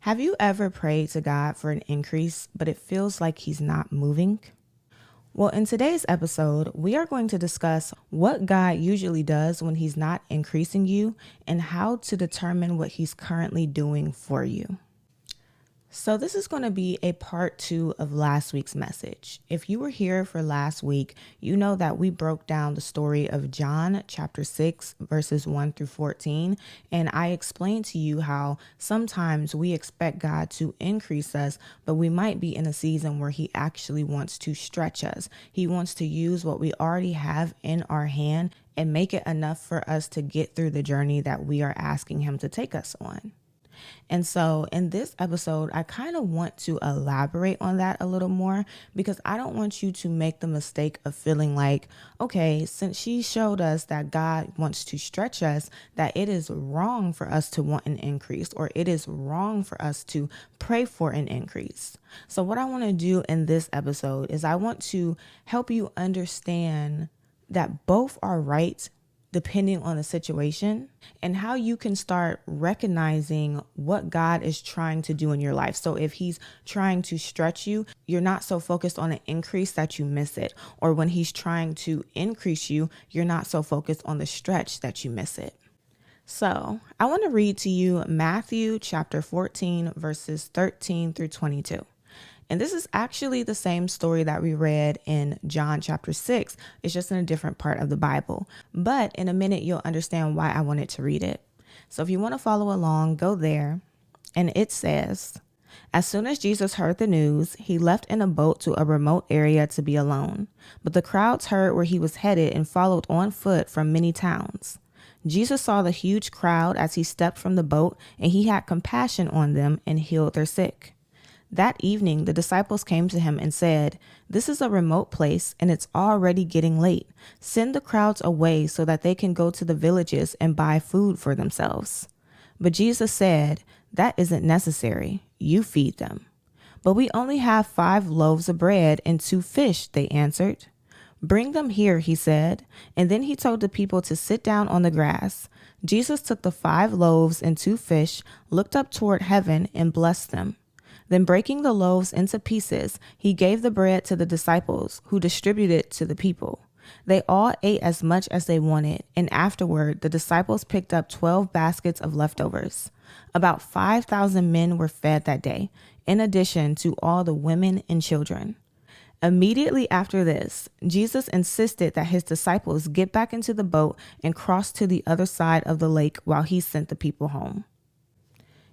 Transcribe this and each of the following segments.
Have you ever prayed to God for an increase, but it feels like He's not moving? Well, in today's episode, we are going to discuss what God usually does when He's not increasing you and how to determine what He's currently doing for you. So this is going to be a part 2 of last week's message. If you were here for last week, you know that we broke down the story of John chapter 6, verses 1 through 14. And I explained to you how sometimes we expect God to increase us, but we might be in a season where He actually wants to stretch us. He wants to use what we already have in our hand and make it enough for us to get through the journey that we are asking Him to take us on. And so in this episode, I kind of want to elaborate on that a little more because I don't want you to make the mistake of feeling like, okay, since she showed us that God wants to stretch us, that it is wrong for us to want an increase or it is wrong for us to pray for an increase. So what I want to do in this episode is I want to help you understand that both are right depending on the situation and how you can start recognizing what God is trying to do in your life. So if He's trying to stretch you, you're not so focused on an increase that you miss it. Or when He's trying to increase you, you're not so focused on the stretch that you miss it. So I want to read to you Mathew chapter 14, verses 13 through 22. And this is actually the same story that we read in John chapter 6. It's just in a different part of the Bible. But in a minute, you'll understand why I wanted to read it. So if you want to follow along, go there. And it says, as soon as Jesus heard the news, He left in a boat to a remote area to be alone. But the crowds heard where He was headed and followed on foot from many towns. Jesus saw the huge crowd as He stepped from the boat, and He had compassion on them and healed their sick. That evening, the disciples came to Him and said, this is a remote place and it's already getting late. Send the crowds away so that they can go to the villages and buy food for themselves. But Jesus said, that isn't necessary. You feed them. But we only have 5 loaves of bread and 2 fish, they answered. Bring them here, He said. And then He told the people to sit down on the grass. Jesus took the 5 loaves and 2 fish, looked up toward heaven and blessed them. Then breaking the loaves into pieces, He gave the bread to the disciples, who distributed it to the people. They all ate as much as they wanted, and afterward the disciples picked up 12 baskets of leftovers. About 5,000 men were fed that day, in addition to all the women and children. Immediately after this, Jesus insisted that His disciples get back into the boat and cross to the other side of the lake while He sent the people home.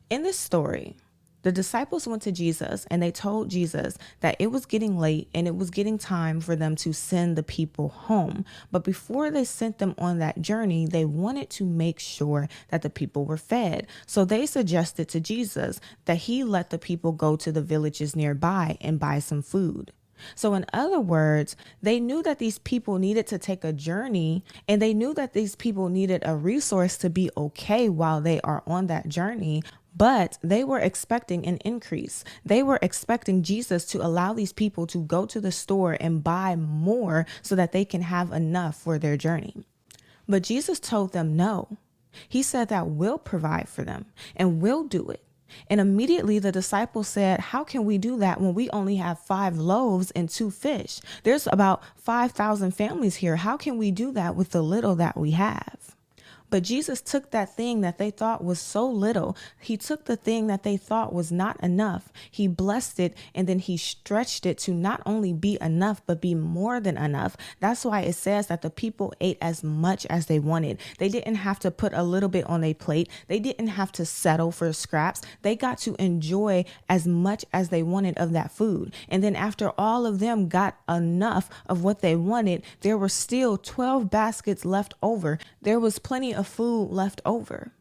In this story, the disciples went to Jesus and they told Jesus that it was getting late and it was getting time for them to send the people home. But before they sent them on that journey, they wanted to make sure that the people were fed. So they suggested to Jesus that He let the people go to the villages nearby and buy some food. So in other words, they knew that these people needed to take a journey and they knew that these people needed a resource to be okay while they are on that journey. But they were expecting an increase. They were expecting Jesus to allow these people to go to the store and buy more so that they can have enough for their journey. But Jesus told them no. He said that we'll provide for them and we'll do it. And immediately the disciples said, how can we do that when we only have 5 loaves and 2 fish? There's about 5,000 families here. How can we do that with the little that we have? But Jesus took that thing that they thought was so little. He took the thing that they thought was not enough. He blessed it and then He stretched it to not only be enough, but be more than enough. That's why it says that the people ate as much as they wanted. They didn't have to put a little bit on their plate. They didn't have to settle for scraps. They got to enjoy as much as they wanted of that food. And then after all of them got enough of what they wanted, there were still 12 baskets left over. There was plenty of food left over.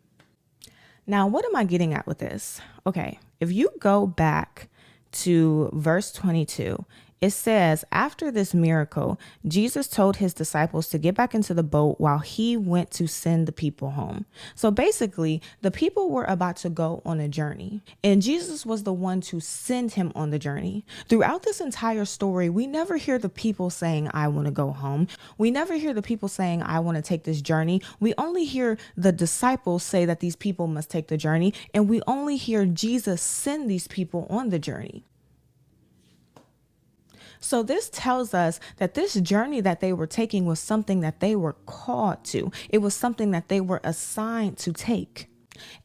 Now, what am I getting at with this? Okay, if you go back to verse 22, It says, after this miracle, Jesus told his disciples to get back into the boat while he went to send the people home. So basically, the people were about to go on a journey, and Jesus was the one to send him on the journey. Throughout this entire story, we never hear the people saying, I want to go home. We never hear the people saying, I want to take this journey. We only hear the disciples say that these people must take the journey, and we only hear Jesus send these people on the journey. So this tells us that this journey that they were taking was something that they were called to. It was something that they were assigned to take.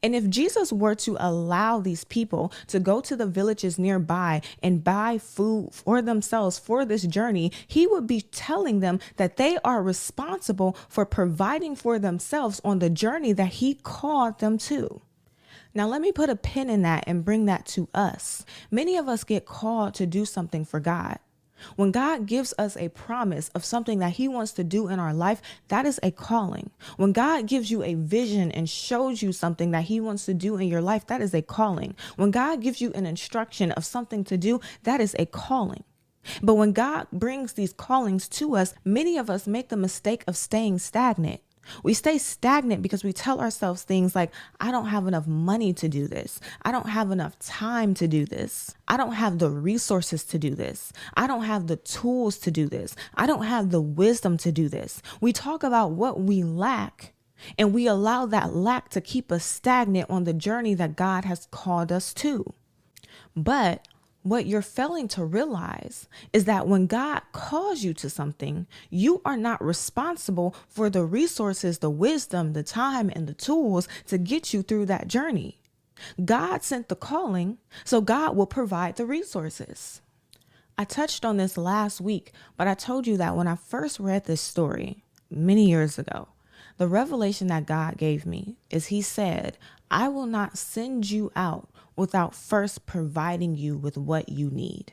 And if Jesus were to allow these people to go to the villages nearby and buy food for themselves for this journey, he would be telling them that they are responsible for providing for themselves on the journey that he called them to. Now, let me put a pin in that and bring that to us. Many of us get called to do something for God. When God gives us a promise of something that he wants to do in our life, that is a calling. When God gives you a vision and shows you something that he wants to do in your life, that is a calling. When God gives you an instruction of something to do, that is a calling. But when God brings these callings to us, many of us make the mistake of staying stagnant. We stay stagnant because we tell ourselves things like, I don't have enough money to do this. I don't have enough time to do this. I don't have the resources to do this. I don't have the tools to do this. I don't have the wisdom to do this. We talk about what we lack, and we allow that lack to keep us stagnant on the journey that God has called us to. But what you're failing to realize is that when God calls you to something, you are not responsible for the resources, the wisdom, the time, and the tools to get you through that journey. God sent the calling, so God will provide the resources. I touched on this last week, but I told you that when I first read this story many years ago, the revelation that God gave me is he said, I will not send you out without first providing you with what you need.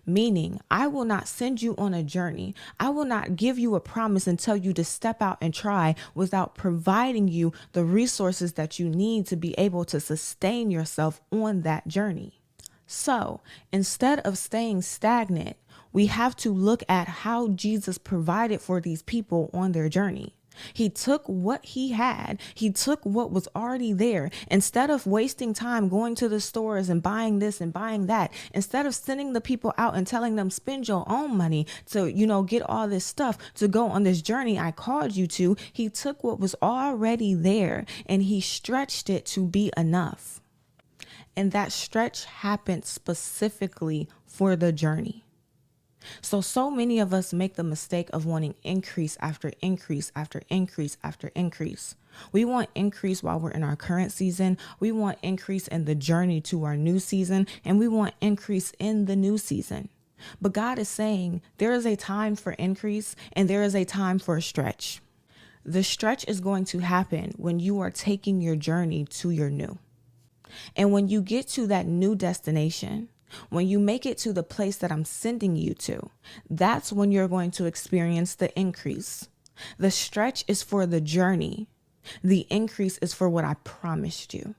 Meaning, I will not send you on a journey. I will not give you a promise and tell you to step out and try without providing you the resources that you need to be able to sustain yourself on that journey. So instead of staying stagnant, we have to look at how Jesus provided for these people on their journey. He took what he had. He took what was already there. Instead of wasting time going to the stores and buying this and buying that, instead of sending the people out and telling them spend your own money to, get all this stuff to go on this journey I called you to, he took what was already there and he stretched it to be enough. And that stretch happened specifically for the journey. So many of us make the mistake of wanting increase after increase after increase after increase. We want increase while we're in our current season. We want increase in the journey to our new season, and we want increase in the new season. But God is saying there is a time for increase and there is a time for a stretch. The stretch is going to happen when you are taking your journey to your new. And when you get to that new destination, when you make it to the place that I'm sending you to, that's when you're going to experience the increase. The stretch is for the journey. The increase is for what I promised you.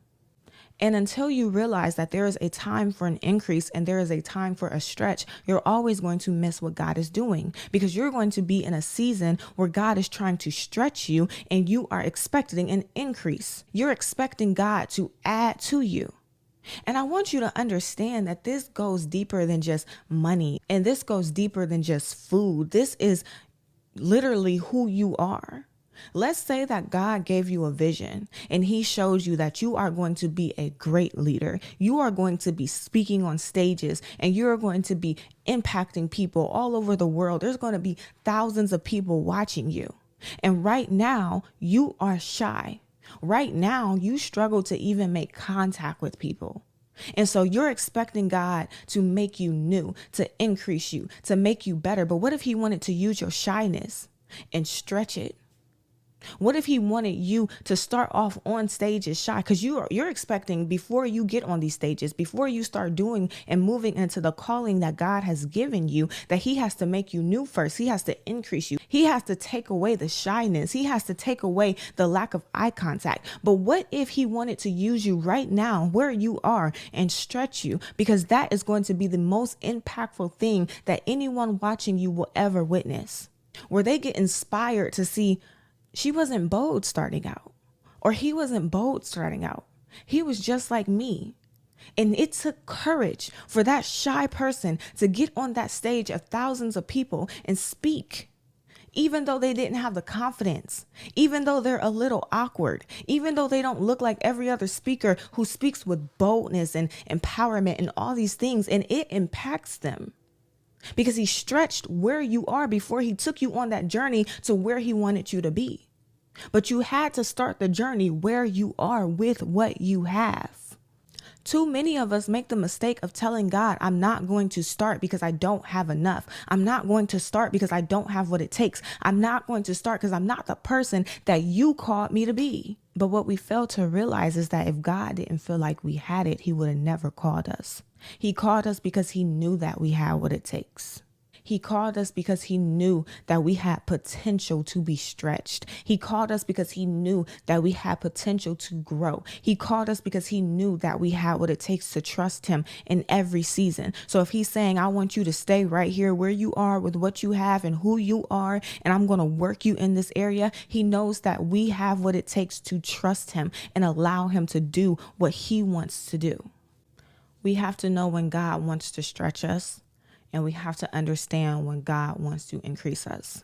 And until you realize that there is a time for an increase and there is a time for a stretch, you're always going to miss what God is doing, because you're going to be in a season where God is trying to stretch you and you are expecting an increase. You're expecting God to add to you. And I want you to understand that this goes deeper than just money, and this goes deeper than just food. This is literally who you are. Let's say that God gave you a vision and he showed you that you are going to be a great leader. You are going to be speaking on stages and you're going to be impacting people all over the world. There's going to be thousands of people watching you. And right now you are shy. Right now you struggle to even make contact with people. And so you're expecting God to make you new, to increase you, to make you better. But what if he wanted to use your shyness and stretch it? What if he wanted you to start off on stages shy? Because you're expecting, before you get on these stages, before you start doing and moving into the calling that God has given you, that he has to make you new first. He has to increase you. He has to take away the shyness. He has to take away the lack of eye contact. But what if he wanted to use you right now where you are and stretch you? Because that is going to be the most impactful thing that anyone watching you will ever witness, where they get inspired to see, she wasn't bold starting out, or he wasn't bold starting out. He was just like me. And it took courage for that shy person to get on that stage of thousands of people and speak, even though they didn't have the confidence, even though they're a little awkward, even though they don't look like every other speaker who speaks with boldness and empowerment and all these things. And it impacts them, because he stretched where you are before he took you on that journey to where he wanted you to be. But you had to start the journey where you are with what you have. Too many of us make the mistake of telling God, I'm not going to start because I don't have enough. I'm not going to start because I don't have what it takes. I'm not going to start because I'm not the person that you called me to be. But what we fail to realize is that if God didn't feel like we had it, he would have never called us. He called us because he knew that we had what it takes. He called us because he knew that we had potential to be stretched. He called us because he knew that we had potential to grow. He called us because he knew that we had what it takes to trust him in every season. So if he's saying, I want you to stay right here where you are with what you have and who you are, and I'm going to work you in this area, he knows that we have what it takes to trust him and allow him to do what he wants to do. We have to know when God wants to stretch us, and we have to understand when God wants to increase us.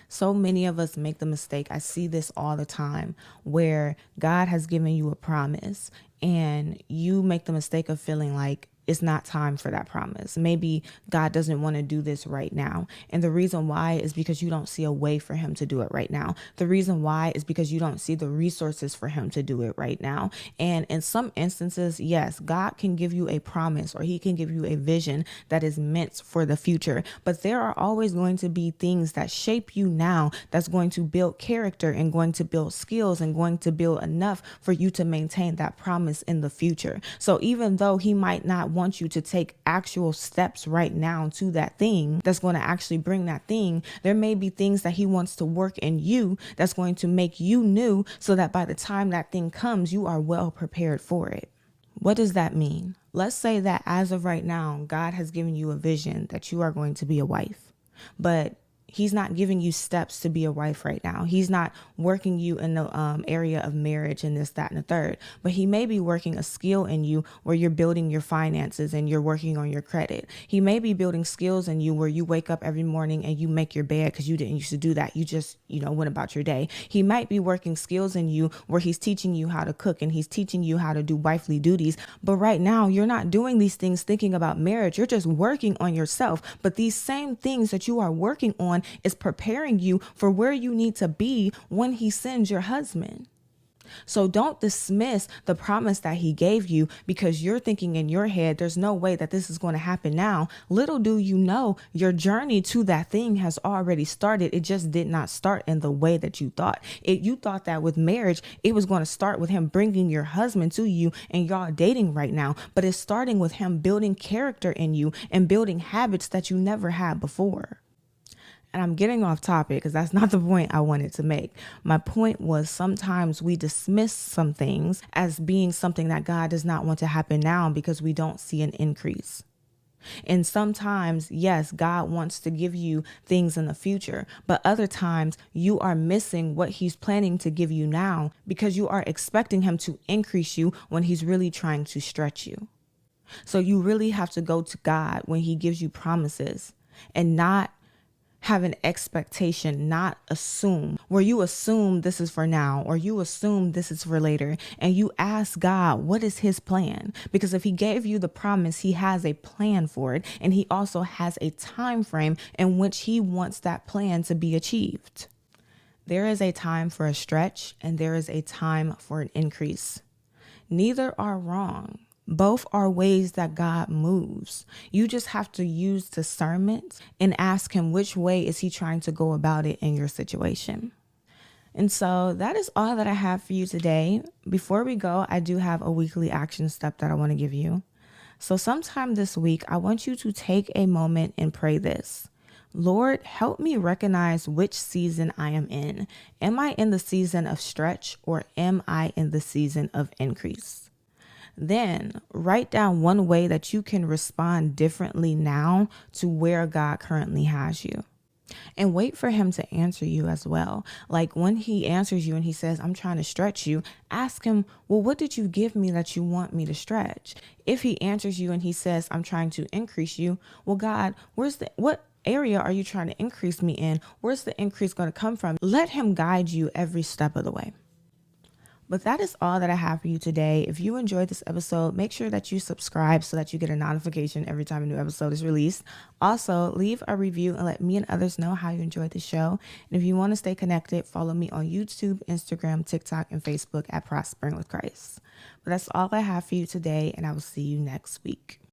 So many of us make the mistake. I see this all the time, where God has given you a promise and you make the mistake of feeling like it's not time for that promise. Maybe God doesn't want to do this right now. And the reason why is because you don't see a way for him to do it right now. The reason why is because you don't see the resources for him to do it right now. And in some instances, yes, God can give you a promise, or he can give you a vision that is meant for the future. But there are always going to be things that shape you now, that's going to build character and going to build skills and going to build enough for you to maintain that promise in the future. So even though he might not want you to take actual steps right now to that thing that's going to actually bring that thing, there may be things that he wants to work in you that's going to make you new, so that by the time that thing comes, you are well prepared for it. What does that mean? Let's say that as of right now, God has given you a vision that you are going to be a wife, but he's not giving you steps to be a wife right now. He's not working you in the area of marriage and this, that, and the third. But he may be working a skill in you where you're building your finances and you're working on your credit. He may be building skills in you where you wake up every morning and you make your bed, because you didn't used to do that. You just, went about your day. He might be working skills in you where he's teaching you how to cook and he's teaching you how to do wifely duties. But right now, you're not doing these things thinking about marriage. You're just working on yourself. But these same things that you are working on is preparing you for where you need to be when he sends your husband. So don't dismiss the promise that he gave you because you're thinking in your head, there's no way that this is going to happen now. Little do you know, your journey to that thing has already started. It just did not start in the way that you thought. You thought that with marriage, it was going to start with him bringing your husband to you and y'all dating right now. But it's starting with him building character in you and building habits that you never had before. And I'm getting off topic because that's not the point I wanted to make. My point was, sometimes we dismiss some things as being something that God does not want to happen now because we don't see an increase. And sometimes, yes, God wants to give you things in the future, but other times you are missing what he's planning to give you now because you are expecting him to increase you when he's really trying to stretch you. So you really have to go to God when he gives you promises and not have an expectation, not assume, where you assume this is for now or you assume this is for later, and you ask God, what is his plan? Because if he gave you the promise, he has a plan for it, and he also has a time frame in which he wants that plan to be achieved. There is a time for a stretch and there is a time for an increase. Neither are wrong. Both are ways that God moves. You just have to use discernment and ask him which way is he trying to go about it in your situation. And so that is all that I have for you today. Before we go, I do have a weekly action step that I want to give you. So sometime this week, I want you to take a moment and pray this. Lord, help me recognize which season I am in. Am I in the season of stretch, or am I in the season of increase? Then write down one way that you can respond differently now to where God currently has you. And wait for him to answer you as well. Like when he answers you and he says, I'm trying to stretch you, ask him, well, what did you give me that you want me to stretch? If he answers you and he says, I'm trying to increase you, well, God, what area are you trying to increase me in? Where's the increase going to come from? Let him guide you every step of the way. But that is all that I have for you today. If you enjoyed this episode, make sure that you subscribe so that you get a notification every time a new episode is released. Also, leave a review and let me and others know how you enjoyed the show. And if you want to stay connected, follow me on YouTube, Instagram, TikTok, and Facebook at Prospering with Christ. But that's all I have for you today, and I will see you next week.